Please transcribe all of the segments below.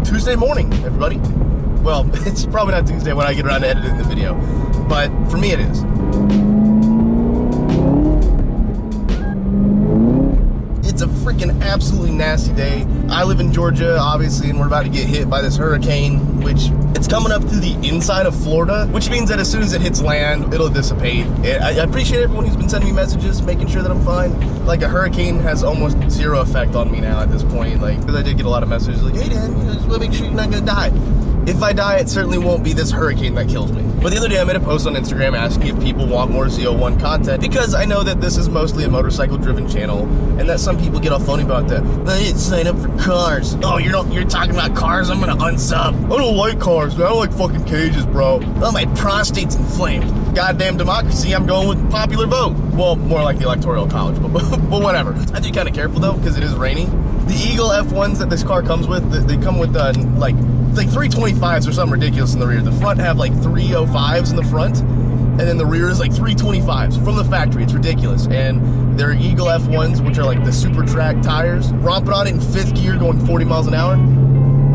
Tuesday morning, everybody. Well, it's probably not Tuesday when I get around to editing the video, but for me it is. It's a freaking absolutely nasty day. I live in Georgia, obviously, and we're about to get hit by this hurricane, which it's coming up through the inside of Florida, which means that as soon as it hits land, it'll dissipate. I appreciate everyone who's been sending me messages, making sure that I'm fine. Like, a hurricane has almost zero effect on me now at this point, like, because I did get a lot of messages like, hey Dan, just want to make sure you're not gonna die. If I die, it certainly won't be this hurricane that kills me. But the other day I made a post on Instagram asking if people want more ZL1 content, because I know that this is mostly a motorcycle driven channel and that some people get all phony about that. I didn't sign up for cars. Oh, you're talking about cars? I'm gonna unsub. I don't like cars, man. I don't like fucking cages, bro. Oh, my prostate's inflamed. Goddamn democracy, I'm going with popular vote. Well, more like the electoral college, but whatever. I have to be kind of careful though, because it is rainy. The Eagle F1s that this car comes with, they come with like 325s or something ridiculous in the rear. The front have like 305s in the front, and then the rear is like 325s from the factory. It's ridiculous. And they're Eagle F1s, which are like the super track tires. Romping on it in 5th gear going 40 miles an hour,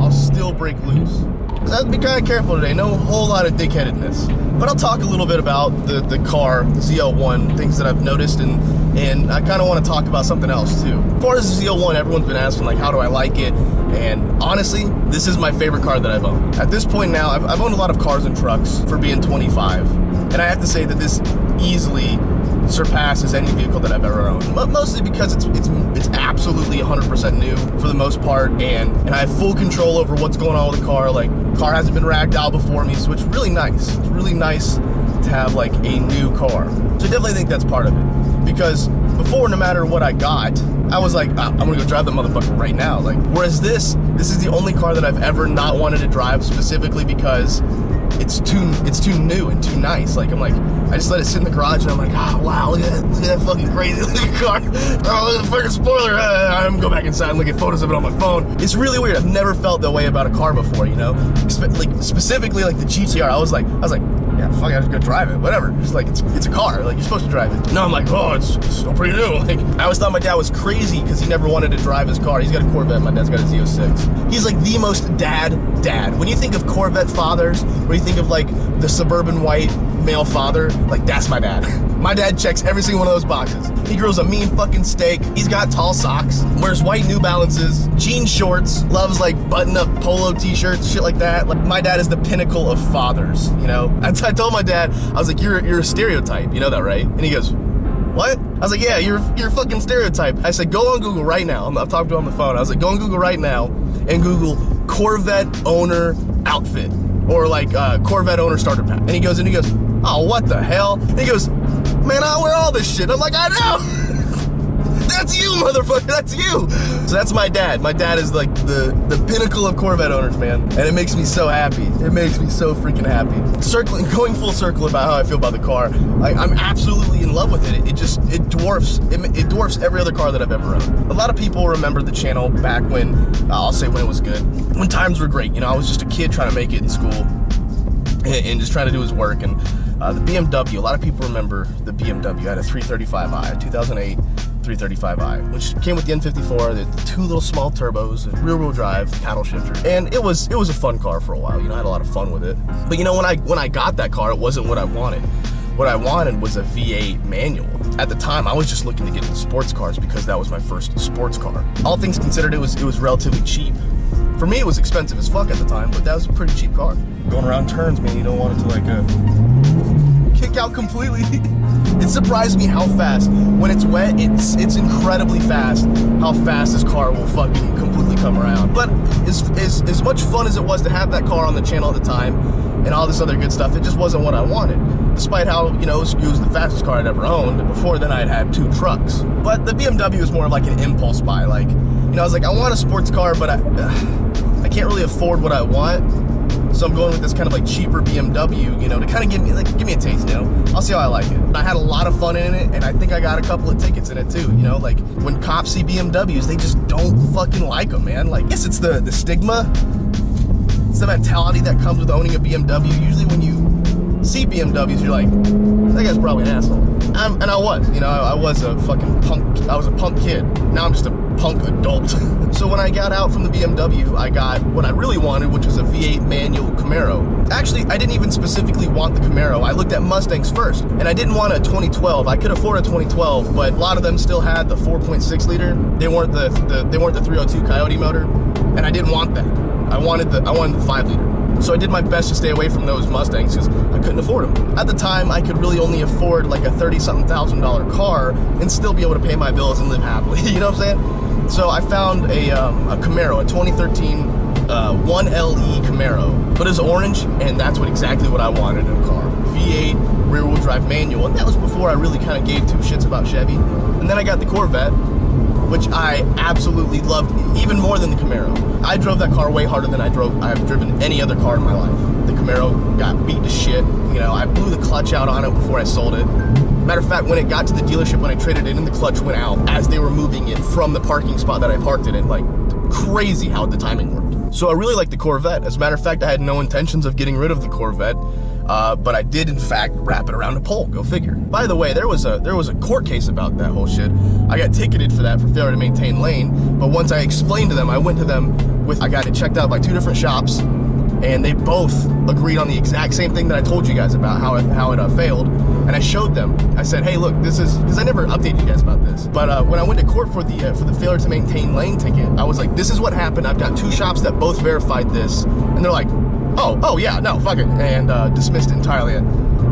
I'll still break loose. I have to be kind of careful today. No whole lot of dickheadedness. But I'll talk a little bit about the car, the ZL1, things that I've noticed, and I kind of want to talk about something else too. As far as the ZL1, everyone's been asking like, how do I like it? And honestly, this is my favorite car that I've owned. At this point now, I've owned a lot of cars and trucks for being 25. And I have to say that this easily surpasses any vehicle that I've ever owned. Mostly because it's absolutely 100% new for the most part, and I have full control over what's going on with the car. Like, car hasn't been ragged out before me, so it's really nice. It's really nice to have like a new car. So I definitely think that's part of it. Because before, no matter what I got, I was like, I'm gonna go drive the motherfucker right now. Like, whereas this is the only car that I've ever not wanted to drive, specifically because it's too new and too nice. Like, I'm like, I just let it sit in the garage and I'm like, oh wow, look at that fucking crazy looking car. Oh, look at the fucking spoiler. I'm gonna go back inside and look at photos of it on my phone. It's really weird. I've never felt that way about a car before, you know? Like, specifically like the GTR, I was like, yeah, fuck, I just go drive it, whatever. It's like, it's a car, like, you're supposed to drive it. No, I'm like, oh, it's so pretty new. Like, I always thought my dad was crazy because he never wanted to drive his car. He's got a Corvette, my dad's got a Z06. He's like the most dad. When you think of Corvette fathers, or you think of like the suburban white male father, like, that's my dad. My dad checks every single one of those boxes. He grills a mean fucking steak. He's got tall socks, wears white New Balances, jean shorts, loves like button-up polo t-shirts, shit like that. Like, my dad is the pinnacle of fathers, you know? I told my dad, I was like, you're a stereotype, you know that, right? And he goes, what? I was like, yeah, you're a fucking stereotype. I said, go on Google right now. I'm talking to him on the phone. I was like, go on Google right now and Google Corvette owner outfit, or like Corvette owner starter pack. And he goes, oh, what the hell? And he goes, man, I wear all this shit. I'm like, I know. That's you, motherfucker, that's you. So that's my dad. My dad is like the pinnacle of Corvette owners, man. And it makes me so happy. It makes me so freaking happy. Going full circle about how I feel about the car, I'm absolutely in love with it. It dwarfs every other car that I've ever owned. A lot of people remember the channel back when, I'll say when it was good, when times were great. You know, I was just a kid trying to make it in school and just trying to do his work. And the BMW, a lot of people remember the BMW. I had a 335i, 2008 335i, which came with the N54, the 2 little small turbos, and rear-wheel drive, paddle shifter, and it was a fun car for a while. You know, I had a lot of fun with it. But you know, when I got that car, it wasn't what I wanted. What I wanted was a V8 manual. At the time, I was just looking to get into sports cars because that was my first sports car. All things considered, it was relatively cheap. For me, it was expensive as fuck at the time, but that was a pretty cheap car. Going around turns, man, you don't want it to like kick out completely. It surprised me how fast, when it's wet, it's incredibly fast how fast this car will fucking completely come around. But as much fun as it was to have that car on the channel at the time and all this other good stuff, it just wasn't what I wanted. Despite how, you know, it was the fastest car I'd ever owned. Before then, I'd had 2 trucks. But the BMW was more of like an impulse buy. Like, you know, I was like, I want a sports car, but I can't really afford what I want. So I'm going with this kind of like cheaper BMW, you know, to kind of give me a taste, you know. I'll see how I like it. I had a lot of fun in it, and I think I got a couple of tickets in it too, you know. Like, when cops see BMWs, they just don't fucking like them, man. Like, yes, it's the stigma. It's the mentality that comes with owning a BMW. Usually when you see BMWs, you're like, that guy's probably an asshole. And I was, you know, I was a fucking punk. I was a punk kid. Now I'm just a punk adult. So when I got out from the BMW, I got what I really wanted, which was a V8 manual Camaro. Actually, I didn't even specifically want the Camaro. I looked at Mustangs first, and I didn't want a 2012. I could afford a 2012, but a lot of them still had the 4.6 liter. They weren't the 302 Coyote motor, and I didn't want that. I wanted the 5 liter. So I did my best to stay away from those Mustangs because I couldn't afford them. At the time, I could really only afford like a $30-something car and still be able to pay my bills and live happily. You know what I'm saying? So I found a Camaro, a 2013 1LE Camaro, but it's orange, and that's exactly what I wanted in a car. V8 rear-wheel drive manual, and that was before I really kind of gave two shits about Chevy. And then I got the Corvette, which I absolutely loved even more than the Camaro. I drove that car way harder than I've driven any other car in my life. The Camaro got beat to shit. You know, I blew the clutch out on it before I sold it. Matter of fact, when it got to the dealership, when I traded it in, the clutch went out as they were moving it from the parking spot that I parked it in. Like, crazy how the timing worked. So I really liked the Corvette. As a matter of fact, I had no intentions of getting rid of the Corvette. But I did in fact wrap it around a pole, go figure. By the way, there was a court case about that whole shit. I got ticketed for that for failure to maintain lane, but once I explained to them, I went to them I got it checked out by 2 different shops, and they both agreed on the exact same thing that I told you guys about, how it failed. And I showed them, I said, hey look, this is, because I never updated you guys about this, but when I went to court for the failure to maintain lane ticket, I was like, this is what happened, I've got 2 shops that both verified this, and they're like, oh yeah, no, fuck it, and dismissed it entirely.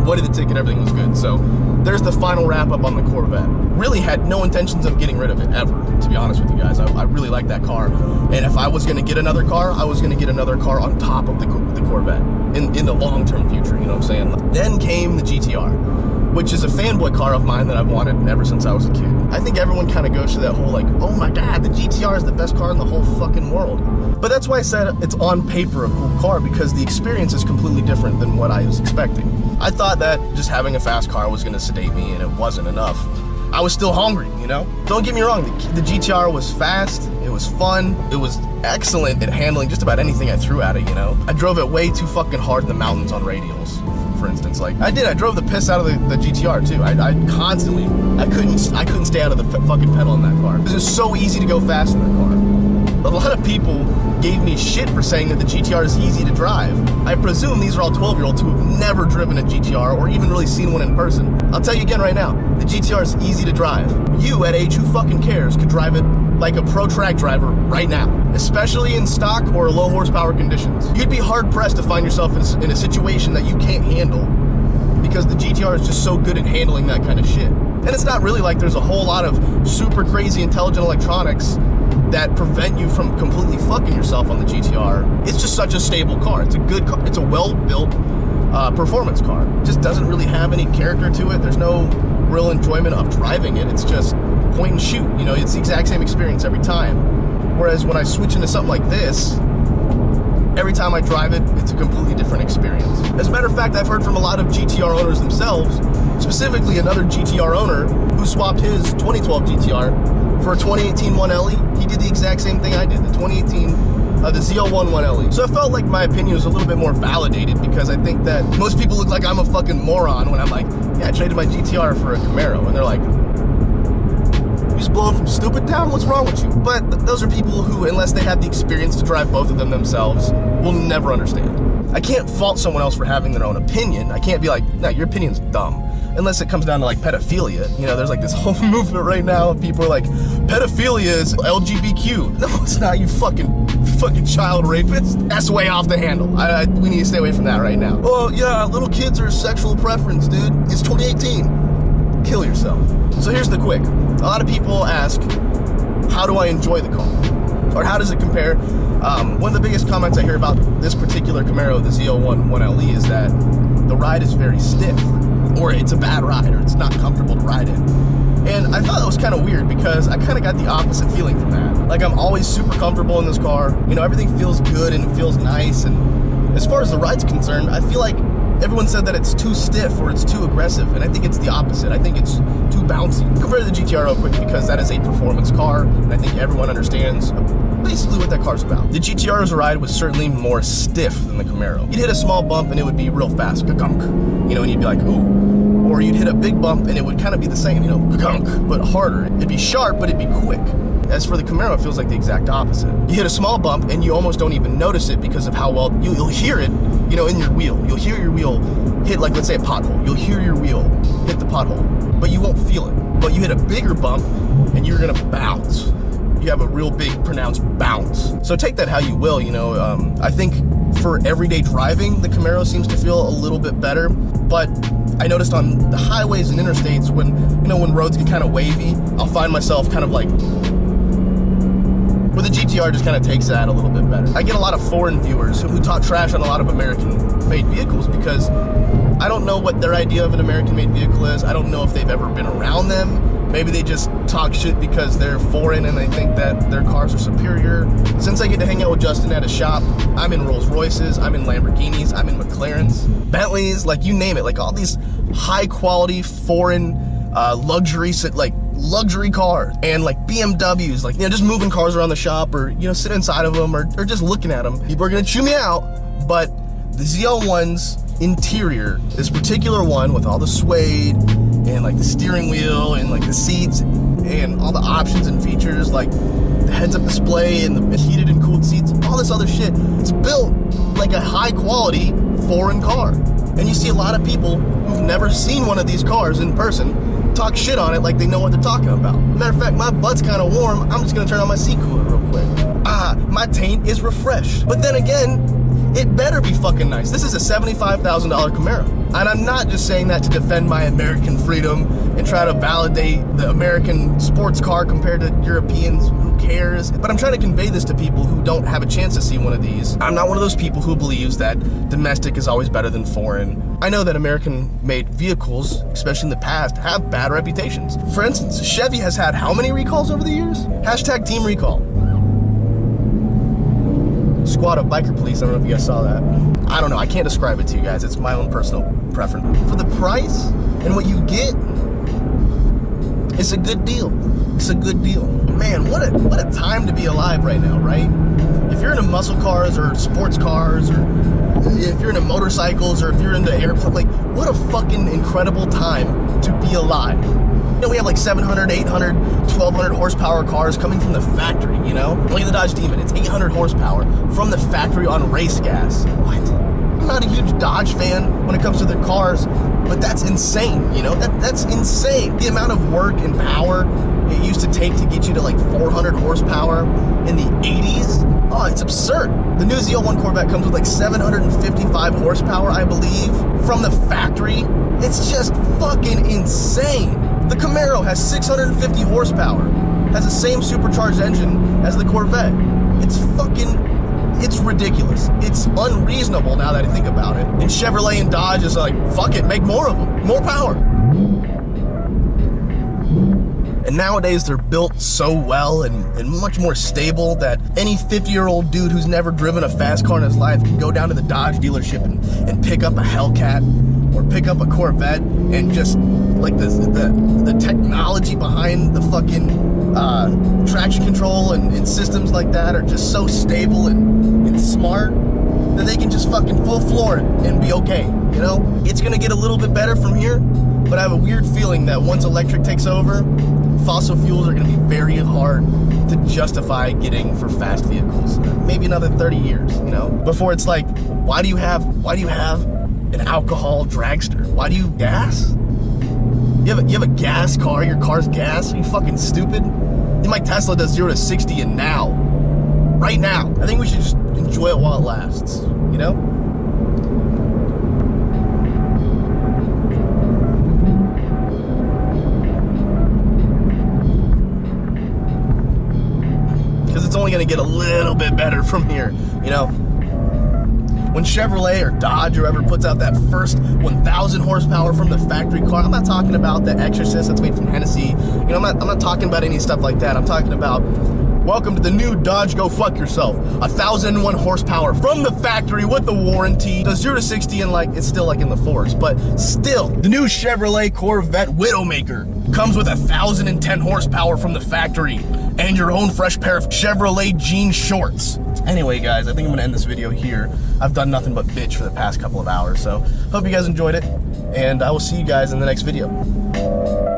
Voided the ticket, everything was good. So there's the final wrap up on the Corvette. Really had no intentions of getting rid of it ever, to be honest with you guys. I really like that car, and if I was gonna get another car, I was gonna get another car on top of the Corvette in the long-term future, you know what I'm saying? Then came the GTR, which is a fanboy car of mine that I've wanted ever since I was a kid. I think everyone kind of goes to that whole like, oh my god, the GTR is the best car in the whole fucking world. But that's why I said it's on paper a cool car, because the experience is completely different than what I was expecting. I thought that just having a fast car was gonna sedate me, and it wasn't enough. I was still hungry, you know? Don't get me wrong, the GTR was fast, it was fun, it was excellent at handling just about anything I threw at it, you know? I drove it way too fucking hard in the mountains on radials, for instance. Like, I drove the piss out of the GTR too. I constantly, I couldn't stay out of the fucking pedal in that car. It was just so easy to go fast in that car. A lot of people gave me shit for saying that the GTR is easy to drive. I presume these are all 12-year-olds who have never driven a GTR or even really seen one in person. I'll tell you again right now, the GTR is easy to drive. You, at age who fucking cares, could drive it like a pro track driver right now, especially in stock or low horsepower conditions. You'd be hard pressed to find yourself in a situation that you can't handle, because the GTR is just so good at handling that kind of shit. And it's not really like there's a whole lot of super crazy intelligent electronics that prevent you from completely fucking yourself on the GTR. It's just such a stable car. It's a good car. It's a well-built performance car. It just doesn't really have any character to it. There's no real enjoyment of driving it. It's just point and shoot. You know, it's the exact same experience every time. Whereas when I switch into something like this, every time I drive it, it's a completely different experience. As a matter of fact, I've heard from a lot of GTR owners themselves, specifically another GTR owner who swapped his 2012 GTR for a 2018 1LE. He did the exact same thing I did, the 2018, the ZL1 1LE. So I felt like my opinion was a little bit more validated, because I think that most people look like I'm a fucking moron when I'm like, yeah, I traded my GTR for a Camaro, and they're like, you just blowing from stupid town? What's wrong with you? But those are people who, unless they have the experience to drive both of them themselves, will never understand. I can't fault someone else for having their own opinion. I can't be like, no, your opinion's dumb. Unless it comes down to like pedophilia. You know, there's like this whole movement right now of people are like, pedophilia is LGBTQ. No, it's not, you fucking child rapist. That's way off the handle. We need to stay away from that right now. Oh yeah, little kids are a sexual preference, dude. It's 2018. Kill yourself. So here's the quick. A lot of people ask, how do I enjoy the car? Or how does it compare? One of the biggest comments I hear about this particular Camaro, the ZL1 1LE, is that the ride is very stiff, or it's a bad ride, or it's not comfortable to ride in. And I thought that was kind of weird, because I kind of got the opposite feeling from that. Like, I'm always super comfortable in this car. You know, everything feels good and it feels nice. And as far as the ride's concerned, I feel like everyone said that it's too stiff or it's too aggressive, and I think it's the opposite. I think it's too bouncy. Compared to the GTR real quick, because that is a performance car, and I think everyone understands basically what that car's about. The GTR's ride was certainly more stiff than the Camaro. You'd hit a small bump and it would be real fast, ka-gunk, you know, and you'd be like, ooh. Or you'd hit a big bump and it would kind of be the same, you know, ka-gunk, but harder. It'd be sharp, but it'd be quick. As for the Camaro, it feels like the exact opposite. You hit a small bump and you almost don't even notice it because of how well you'll hear it, you know, in your wheel. You'll hear your wheel hit, like, let's say a pothole. You'll hear your wheel hit the pothole, but you won't feel it. But you hit a bigger bump and you're gonna bounce. You have a real big pronounced bounce. So take that how you will, you know. I think for everyday driving, the Camaro seems to feel a little bit better, but I noticed on the highways and interstates when, you know, when roads get kind of wavy, I'll find myself kind of like, where the GTR just kind of takes that a little bit better. I get a lot of foreign viewers who talk trash on a lot of American-made vehicles because I don't know what their idea of an American-made vehicle is. I don't know if they've ever been around them. Maybe they just talk shit because they're foreign and they think that their cars are superior. Since I get to hang out with Justin at his shop, I'm in Rolls Royces, I'm in Lamborghinis, I'm in McLarens, Bentleys, like you name it, like all these high quality foreign luxury cars, and like BMWs, like, you know, just moving cars around the shop, or, you know, sit inside of them, or just looking at them. People are gonna chew me out, but the ZL1's interior, this particular one with all the suede and like the steering wheel and like the seats and all the options and features, like the heads-up display and the heated and cooled seats, all this other shit, it's built like a high quality foreign car. And you see a lot of people who've never seen one of these cars in person talk shit on it like they know what they're talking about. Matter of fact, my butt's kind of warm. I'm just gonna turn on my seat cooler real quick. My taint is refreshed. But then again, it better be fucking nice. This is a $75,000 Camaro. And I'm not just saying that to defend my American freedom and try to validate the American sports car compared to Europeans. Who cares? But I'm trying to convey this to people who don't have a chance to see one of these. I'm not one of those people who believes that domestic is always better than foreign. I know that American-made vehicles, especially in the past, have bad reputations. For instance, Chevy has had how many recalls over the years? Hashtag Team Recall. Squad of biker police, I don't know if you guys saw that. I don't know, I can't describe it to you guys. It's my own personal preference. For the price and what you get, it's a good deal. It's a good deal. Man, what a time to be alive right now, right? If you're into muscle cars or sports cars, or if you're into motorcycles, or if you're into airplanes, like, what a fucking incredible time to be alive. You know, we have like 700, 800, 1200 horsepower cars coming from the factory, you know? Look at the Dodge Demon, it's 800 horsepower from the factory on race gas. What? I'm not a huge Dodge fan when it comes to their cars, but that's insane, you know? That's insane. The amount of work and power it used to take to get you to like 400 horsepower in the 80s, oh, it's absurd. The new ZL1 Corvette comes with like 755 horsepower, I believe, from the factory. It's just fucking insane. The Camaro has 650 horsepower, has the same supercharged engine as the Corvette. It's ridiculous. It's unreasonable now that I think about it. And Chevrolet and Dodge is like, fuck it, make more of them, more power. And nowadays they're built so well and much more stable that any 50-year-old dude who's never driven a fast car in his life can go down to the Dodge dealership and pick up a Hellcat or pick up a Corvette, and just like the technology behind the fucking traction control and systems like that are just so stable and smart that they can just fucking full floor it and be okay, you know? It's gonna get a little bit better from here, but I have a weird feeling that once electric takes over, fossil fuels are gonna be very hard to justify getting for fast vehicles. Maybe another 30 years, you know? Before it's like, why do you have an alcohol dragster? Why do you gas? You have a gas car, your car's gas? Are you fucking stupid? My Tesla does 0 to 60 and now. Right now. I think we should just enjoy it while it lasts, you know? Because it's only gonna get a little bit better from here, you know? When Chevrolet or Dodge or whoever puts out that first 1,000 horsepower from the factory car, I'm not talking about the Exorcist that's made from Hennessy. You know, I'm not talking about any stuff like that. I'm talking about welcome to the new Dodge Go Fuck Yourself. 1,001 horsepower from the factory with the warranty. Does 0 to 60 in like, it's still like in the fours, but still. The new Chevrolet Corvette Widowmaker comes with 1,010 horsepower from the factory and your own fresh pair of Chevrolet jean shorts. Anyway, guys, I think I'm gonna end this video here. I've done nothing but bitch for the past couple of hours, so hope you guys enjoyed it, and I will see you guys in the next video.